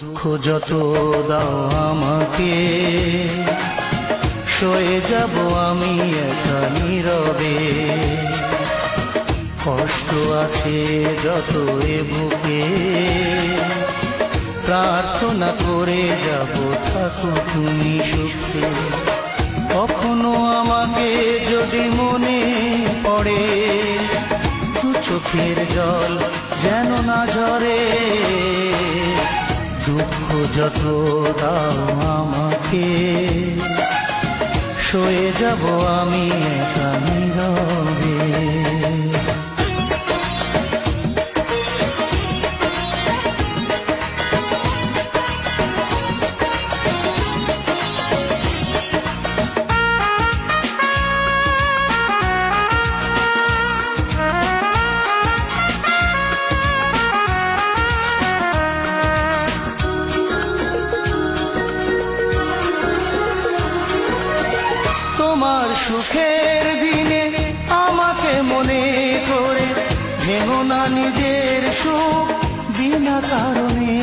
দুঃখ যত দাও আমাকে, সয়ে যাব আমি একা নীরবে। কষ্ট আছে যত এ বুকে, প্রার্থনা করে যাব থাকো তুমি সুখে। কখনো আমাকে যদি মনে পড়ে, দু চোখের জল যেন না ঝরে। দুঃখ যত দাও আমাকে, সয়ে যাব আমি একা নীরবে। তোমার সুখের দিনে আমাকে মনে করে, ভেঙো না নিজের সুখ বিনা কারণে।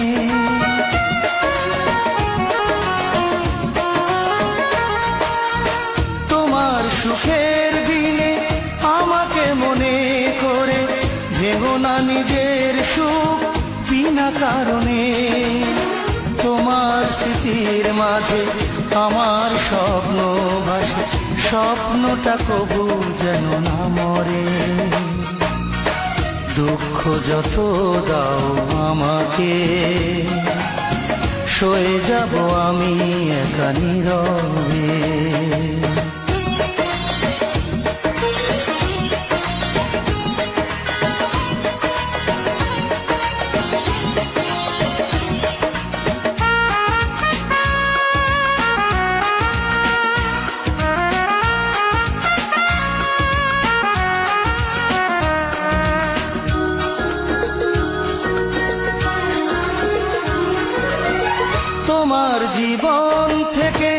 তোমার সুখের দিনে আমাকে মনে করে, ভেঙো না নিজের সুখ বিনা কারণে। তোমার স্মৃতির মাঝে আমার স্বপ্ন ভাসে, স্বপ্নটা কবু যেন না মরে। দুঃখ যত দাও আমাকে, সয়ে যাব আমি একা নীরবে। তোমার জীবন থেকে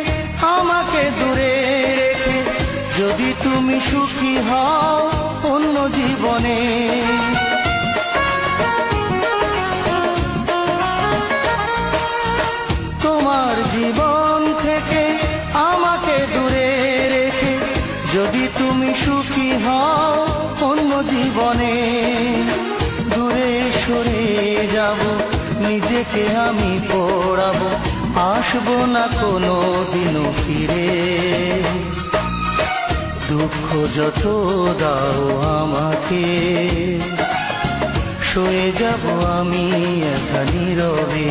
আমাকে দূরে রেখে, যদি তুমি সুখী হও অন্য জীবনে। তোমার জীবন থেকে আমাকে দূরে রেখে, যদি তুমি সুখী হও অন্য জীবনে। দূরে সরে যাব, নিজেকে আমি পড়াবো, আসবো না কোনো দিনও ফিরে। দুঃখ যত দাও আমাকে, সয়ে যাব আমি একা নীরবে।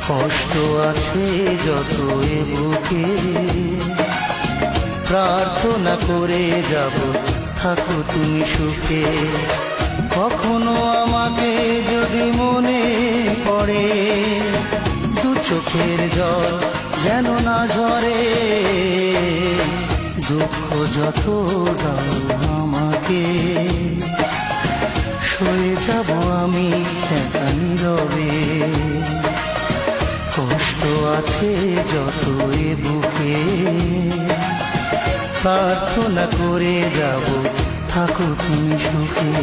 কষ্ট আছে যত এ বুকে, প্রার্থনা করে যাব থাকো তুমি সুখে। কখনো আমাকে যদি মনে পড়ে, দু চোখের জল যেন না ঝরে। দুঃখ যত দাও আমাকে, সয়ে যাব আমি একা নীরবে। কষ্ট আছে যত এ বুকে, প্রার্থনা করে যাব থাকো তুমি সুখে।